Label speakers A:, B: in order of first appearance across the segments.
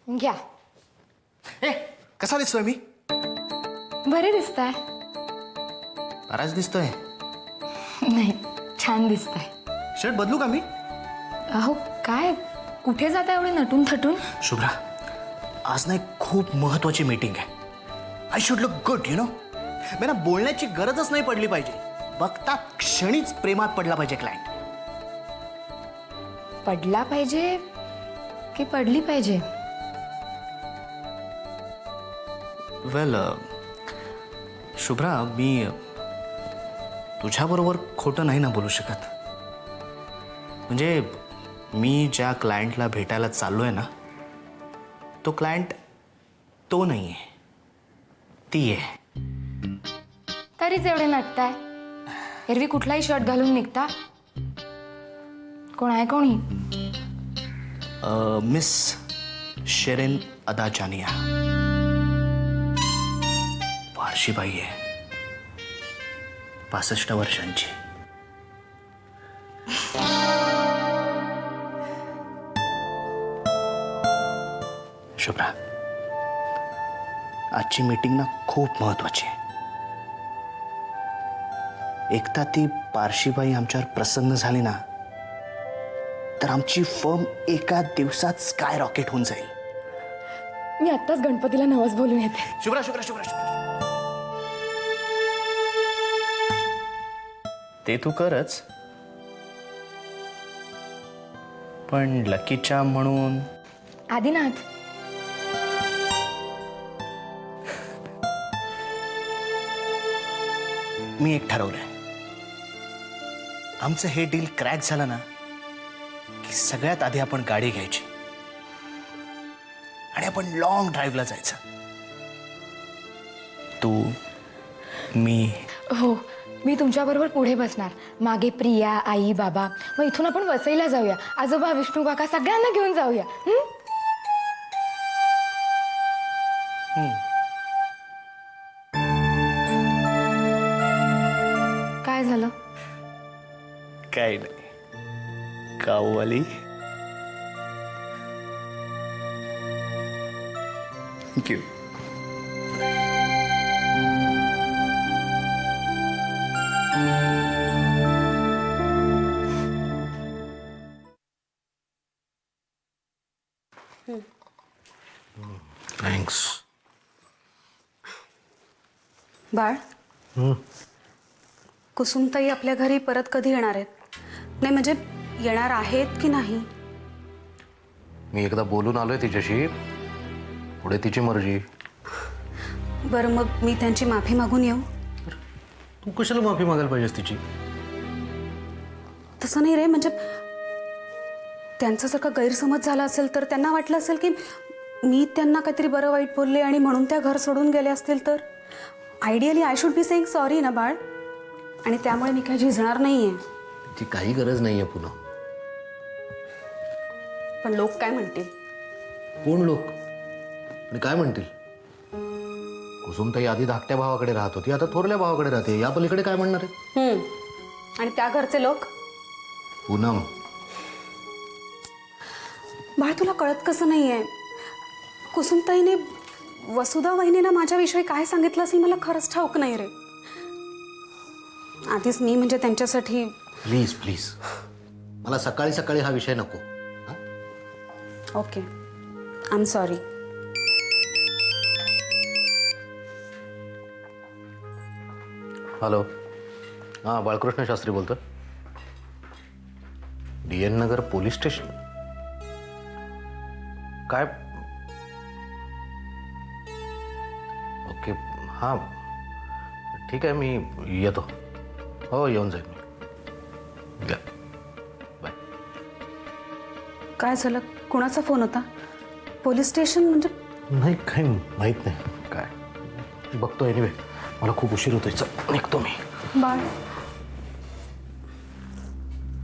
A: घ्या.
B: ए कसा दिसतोय मी?
A: बरे दिसताय.
B: बराच दिसतोय.
A: नाही, छान दिसताय.
B: शर्ट बदलू का मी?
A: अहो काय, कुठे जाता एवढे नटून थटून?
B: शुभ्रा, आज ना एक खूप महत्वाची मीटिंग आहे. I should look good you know. मला बोलण्याची गरजच नाही पडली पाहिजे. बघता क्षणीच प्रेमात पडला पाहिजे क्लायंट.
A: पडला पाहिजे की पडली पाहिजे?
B: वेल शुभ्रा, मी तुझ्याबरोबर खोटं नाही ना बोलू शकत. म्हणजे मी ज्या क्लायंटला भेटायला चाललोय ना, तो क्लायंट तो नाही आहे, ती आहे.
A: तरीच एवढे नटताय. एरवी कुठलाही शर्ट घालून निघता. कोण आहे कोणी?
B: मिस शेरेन अदा जानिया. पारशी बाई आहे, 65 वर्षांची. शुभ्रा, आजची मीटिंग ना खूप महत्वाची आहे. एकदा ती पारशीबाई आमच्यावर प्रसन्न झाली ना, तर आमची फर्म एका दिवसात स्काय रॉकेट होऊन जाईल.
A: मी आत्ताच गणपतीला नवस बोलून येते.
B: शुभ्रा शुभ्रा शुभ्रा शुभ्रा, ते तू करच, पण लकी चार्म म्हणून
A: आदिनाथ,
B: मी एक ठरवलंय. आमचं हे डील क्रॅक झालं ना की सगळ्यात आधी आपण गाडी घ्यायची आणि आपण लॉंग ड्राईव्हला जायचं. तू, मी.
A: हो, मी तुमच्याबरोबर पुढे बसणार. मागे प्रिया, आई, बाबा. मग इथून आपण वसईला जाऊया. आजोबा, विष्णू काका सगळ्यांना घेऊन जाऊया. काय झालं?
B: काय नाही, काऊवाली. थँक्यू. थँक्स.
C: बाळ, कुसुमताई आपल्या घरी परत कधी येणार आहेत? नाही म्हणजे येणार आहेत की नाही?
D: मी एकदा बोलून आलोय तिच्याशी, पुढे तिची मर्जी.
C: बरं, मग मी त्यांची माफी मागून येऊ?
D: तू कशाला माफी मागायला पाहिजेस तिची?
C: तसं नाही रे, म्हणजे त्यांचा जर का गैरसमज झाला असेल तर त्यांना वाटलं असेल की मी त्यांना काहीतरी बरं वाईट बोलले आणि म्हणून त्या घर सोडून गेले असतील तर. Ideally I should be saying sorry ना बाळ. आणि त्यामुळे मी काही झिजणार नाहीये.
D: तिची काही गरज नाहीये पुन्हा.
C: पण लोक काय म्हणतील?
D: कोण लोक? आणि काय म्हणतील? कुसुमताई आधी धाकट्या भावाकडे राहत होती, आता थोरल्या भावाकडे राहते. या पलीकडे काय म्हणणार आहे?
C: आणि त्या घरचे लोक?
D: पूनम,
C: बाळ, तुला कळत कसं नाहीये? कुसुमताईने वसुधा वहिनीला माझ्याविषयी काय सांगितलं असेल मला खरंच ठाऊक नाही रे. आधीच मी म्हणजे त्यांच्यासाठी.
D: प्लीज प्लीज, मला सकाळी सकाळी हा विषय नको.
C: Okay, I am sorry.
D: Hello, हां, बाळकृष्ण शास्त्री बोलतो. DN नगर पोलीस स्टेशन. काय? ओके, हां, ठीक आहे, मी येतो. हो, येऊन जाईल मी. या, बाय.
C: काय झालं? कुणाचा फोन होता? पोलीस स्टेशन म्हणजे?
D: नाही, काही माहीत नाही काय. बघतो. एनिवे, मला खूप उशीर होतोय. चल, निघतो मी.
C: बाळ,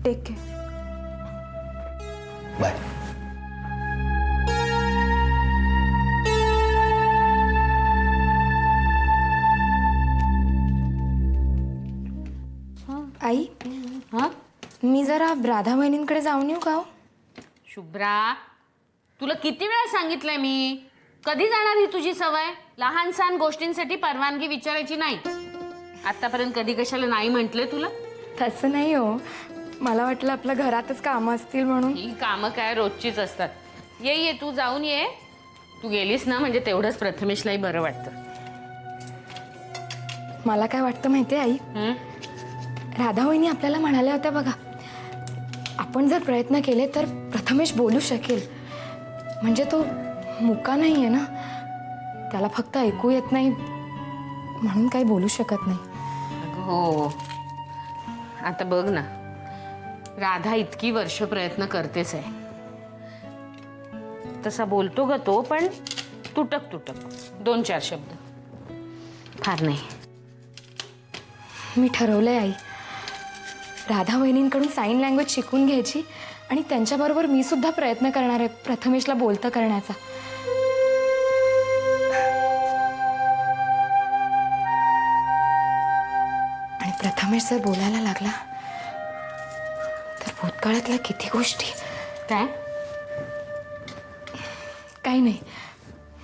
C: टेक केअर.
D: बाय.
A: आई, मी जरा राधा वहिनींकडे जाऊन येऊ का?
E: शुभ्रा, तुला किती वेळा सांगितलंय मी, कधी जाणार ही तुझी सवय? लहान सहान गोष्टींसाठी परवानगी विचारायची नाही. आतापर्यंत कधी कशाला नाही म्हटलंय तुला?
A: तसं नाही हो, मला वाटलं आपल्या घरातच कामं असतील म्हणून.
E: ही कामं काय रोजचीच असतात. ये तू जाऊन ये. तू गेलीस ना म्हणजे तेवढंच प्रथमेशलाही बरं वाटतं.
A: मला काय वाटतं माहितीये आई,
E: हं?
A: राधा वहिनी आपल्याला म्हणाल्या होत्या बघा, आपण जर प्रयत्न केले तर प्रथमेश बोलू शकेल. म्हणजे तो मुका नाही आहे ना, त्याला फक्त ऐकू येत नाही म्हणून काही बोलू शकत नाही.
E: हो, आता बघ ना, राधा इतकी वर्ष प्रयत्न करतेच आहे. तसा बोलतो ग तो, पण तुटक तुटक 2-4 शब्द, फार नाही.
A: मी ठरवलंय आई, राधा वहिनींकडून साईन लँग्वेज शिकून घ्यायची आणि त्यांच्याबरोबर मी सुद्धा प्रयत्न करणार आहे प्रथमेशला बोलतं करण्याचा. आणि प्रथमेश जर बोलायला लागला तर भूतकाळातल्या किती गोष्टी.
E: काय?
A: काही नाही,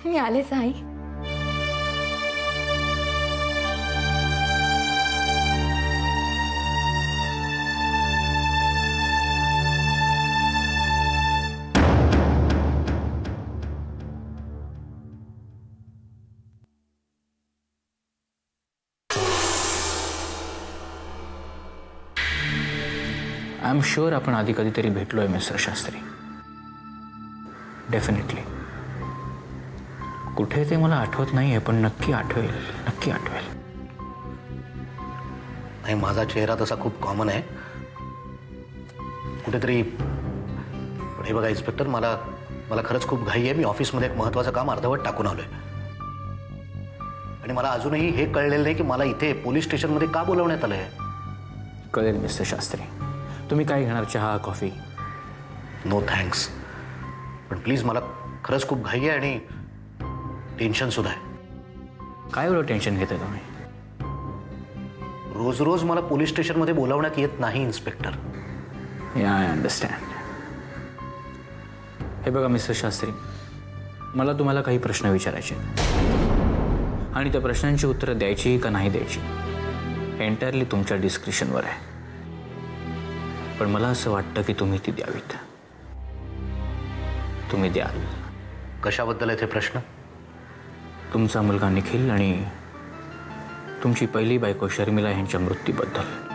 A: मी आलेच आई.
F: आय एम शुअर आपण आधी कधीतरी भेटलोय मिस्टर शास्त्री. डेफिनेटली. कुठे ते मला आठवत नाही आहे, पण नक्की आठवेल, नक्की आठवेल.
D: नाही, माझा चेहरा तसा खूप कॉमन आहे कुठेतरी. पण हे बघा इन्स्पेक्टर, मला खरंच खूप घाई आहे. मी ऑफिसमध्ये एक महत्त्वाचं काम अर्धवट टाकून आलोय आणि मला अजूनही हे कळलेलं नाही की मला इथे पोलीस स्टेशनमध्ये का बोलवण्यात आलंय.
F: कळेल मिस्टर शास्त्री. तुम्ही काय घेणार, चहा कॉफी?
D: नो थँक्स, पण प्लीज मला खरंच खूप घाई आहे आणि टेन्शनसुद्धा आहे.
F: काय एवढं टेन्शन घेताय तुम्ही?
D: रोज रोज मला पोलीस स्टेशनमध्ये बोलावण्यात येत नाही इन्स्पेक्टर.
F: या आय अंडरस्टँड. हे बघा मिस्टर शास्त्री, मला तुम्हाला काही प्रश्न विचारायचे आहेत आणि त्या प्रश्नांची उत्तरं द्यायची का नाही द्यायची एंटायरली तुमच्या डिस्क्रिशनवर आहे. पण मला असं वाटतं की तुम्ही ती द्यावीत. तुम्ही द्याल.
D: कशाबद्दल आहे ते प्रश्न?
F: तुमचा मुलगा निखिल आणि तुमची पहिली बायको शर्मिला यांच्या मृत्यूबद्दल.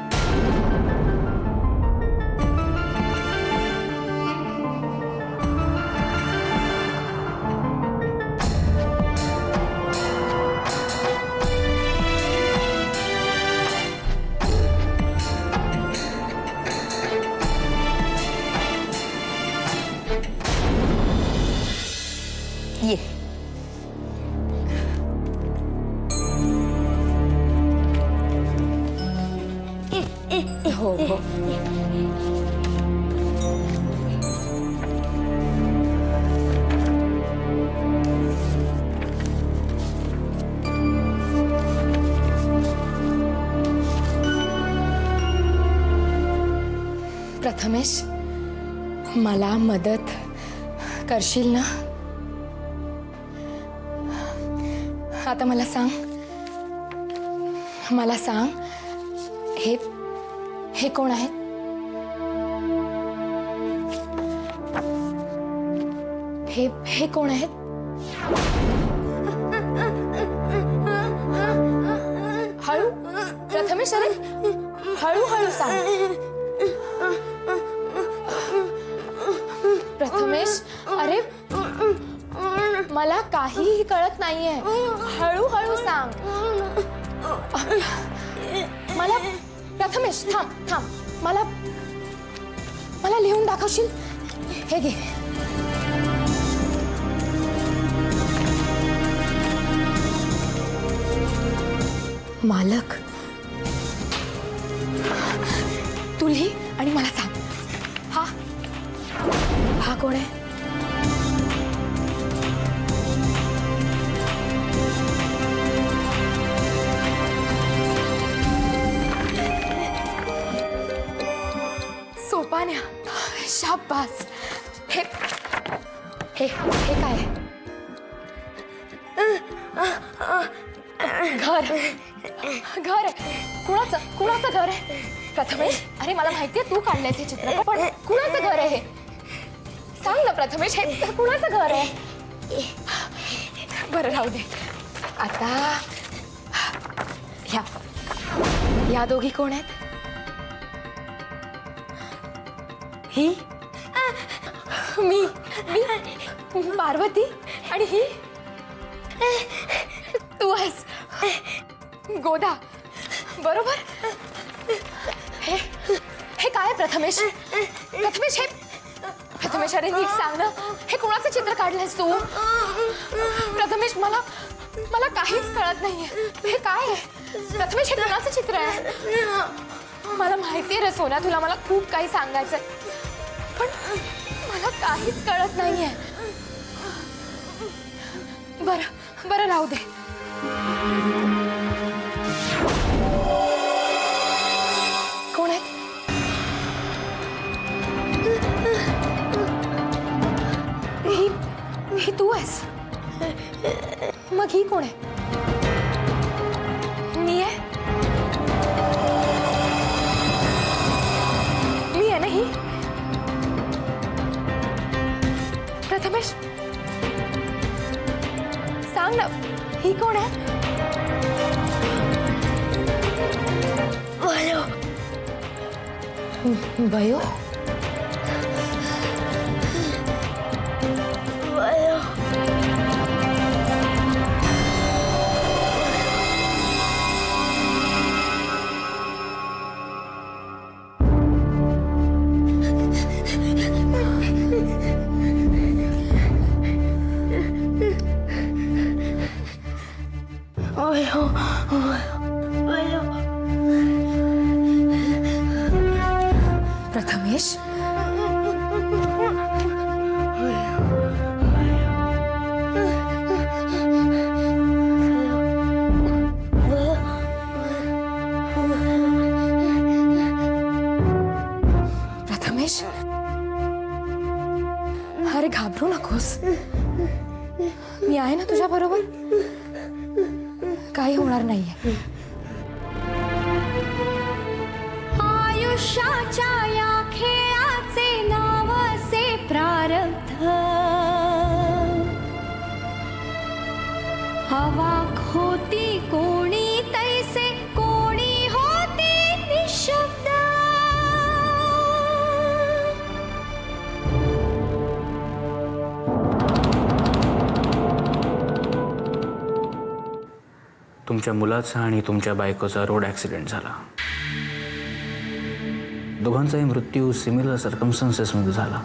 A: ये. हो हो. प्रथमेश, मला मदत करशील ना? आता मला सांग, हे कोण आहेत? हे कोण आहेत? हळू प्रथमेश, अरे हळू सांग. प्रथमेश, अरे मला काहीही कळत नाहीये, हळू सांग मला. प्रथमेश थांब, मला लिहून दाखवशील? हे घे. मालक, तू लिही आणि मला सांग, हा कोण आहे? सोपान्या. शाबास. हे काय आहे? घर घर कुणाचं घर आहे? प्रथमेश, अरे मला माहितीये तू काढलंयस हे चित्र, पण कुणाचं घर आहे हे? सांग ना प्रथमेश, हे कुणाचं घर आहे? बरं राहू दे. आता या दोघी कोण आहेत? ही मी पार्वती, आणि ही तू आहेस गोदा, बरोबर? हे काय आहे प्रथमेश? प्रथमेश, प्रथमेश, अरे नीट सांग ना, हे कोणाचं चित्र काढलंयस तू? प्रथमेश, मला काहीच कळत नाहीये. हे काय आहे प्रथमेश? हे कोणाचं चित्र आहे? मला माहितीये रे सोन्या, तुला मला खूप काही सांगायचंय, पण मला काहीच कळत नाहीये. बरं राहू दे. कोण आहेत? ही तू आहेस? मग ही कोण आहे? मी आहे ना ही? प्रथमेश, सांग ना, ही कोण आहे? भयो. प्रथमेश, प्रथमेश, अरे घाबरू नकोस, मी आहे ना तुझ्या बरोबर. काही होणार नाहीये.
G: आयुष्याच्या या खेळाचे नाव असे प्रारब्ध, अवाक होती कोणी तैसे, कोणी होती निशब्द.
F: तुमच्या मुलाचा आणि तुमच्या बायकोचा रोड ॲक्सिडेंट झाला. दोघांचाही मृत्यू सिमिलर सर्कमस्टन्सेसमध्ये झाला.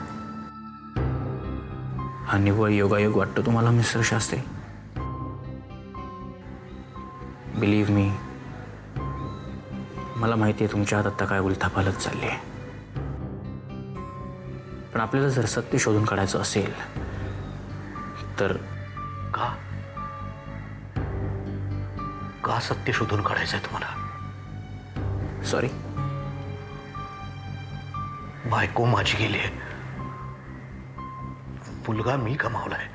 F: हा निव्वळ योगायोग वाटतो तुम्हाला मिस्टर शास्त्री? बिलीव्ह मी, मला माहिती आहे तुमच्या हातात आता काय उलथापालथ चालली आहे. पण आपल्याला जर सत्य शोधून काढायचं असेल तर
D: का सत्य शोधून काढायचंय तुम्हाला?
F: सॉरी,
D: बायको माझी गेली आहे, मुलगा मी गमावलाय.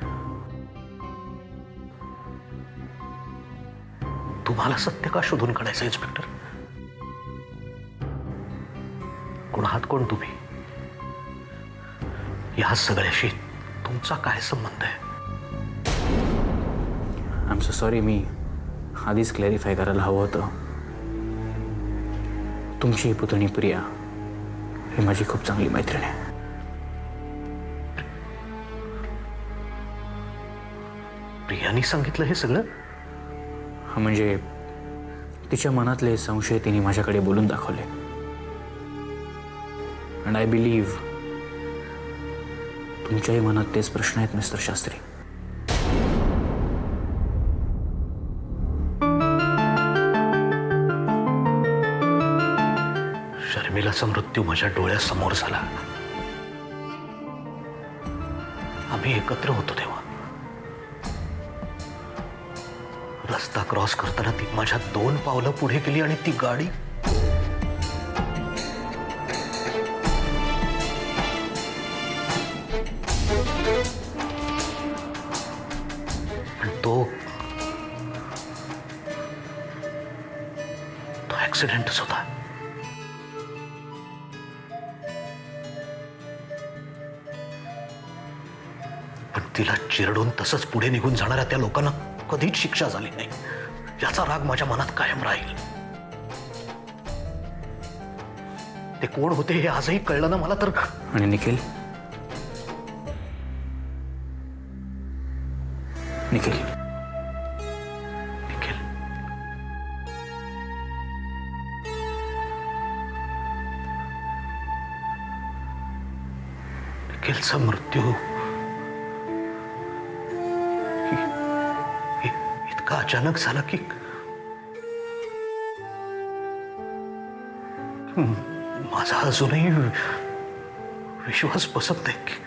D: तुम्हाला सत्य का शोधून काढायचं इन्स्पेक्टर? कोण आहात कोण तुम्ही? या सगळ्याशी तुमचा काय संबंध आहे?
F: आय एम सो सॉरी, मी आधीच क्लॅरिफाय करायला हवं होतं. तुमची ही पुतणी प्रिया ही माझी खूप चांगली मैत्रीण आहे.
D: प्रियानी सांगितलं हे सगळं?
F: हा, म्हणजे तिच्या मनातले संशय तिने माझ्याकडे बोलून दाखवले. अँड आय बिलीव्ह तुमच्याही मनात तेच प्रश्न आहेत मिस्टर शास्त्री.
D: शर्मिलाचा मृत्यू माझ्या डोळ्यासमोर झाला. आम्ही एकत्र होतो तेव्हा. रस्ता क्रॉस करताना ती माझ्या 2 पावलं पुढे गेली आणि ती गाडी ऍक्सिडेंटच होता. पण तिला चिरडून तसंच पुढे निघून जाणाऱ्या त्या लोकांना कधीच शिक्षा झाली नाही, याचा राग माझ्या मनात कायम राहील. ते कोण होते हे आजही कळलं ना मला तर.
F: आणि निखिल, निखिल,
D: निखिल, निखिलचा मृत्यू इतका अचानक झाला की माझा अजूनही विश्वास बसत नाही की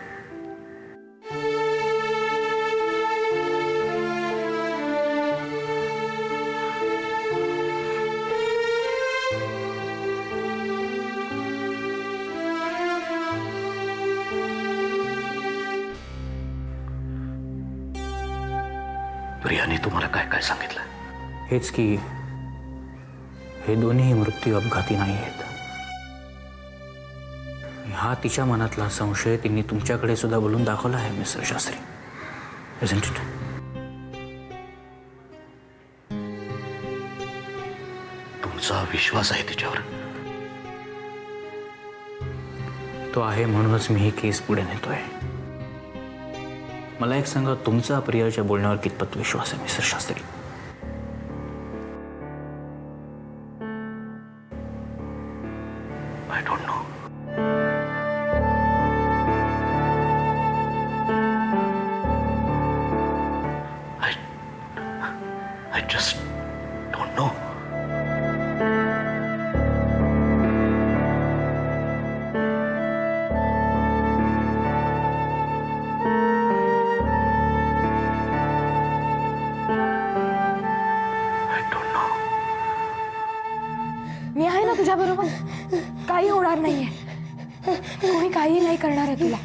D: प्रियाने तुम्हाला काय काय सांगितलं?
F: हेच की हे दोन्ही मृत्यू अपघाती नाही आहेत. हा तिच्या मनातला संशय तिने तुमच्याकडे सुद्धा बोलून दाखवला आहे मिस्टर शास्त्री. Isn't it?
D: तुमचा विश्वास आहे तिच्यावर?
F: तो आहे म्हणूनच मी ही केस पुढे नेतोय. मला एक सांगा, तुमचा प्रियाच्या बोलण्यावर कितपत विश्वास आहे mister Shastri?
D: I don't know. I just don't know. I don't know.
A: मी आहे ना तुझ्या बरोबर. काही होणार नाहीये, कोणी काही नाही करणार आहे तुला.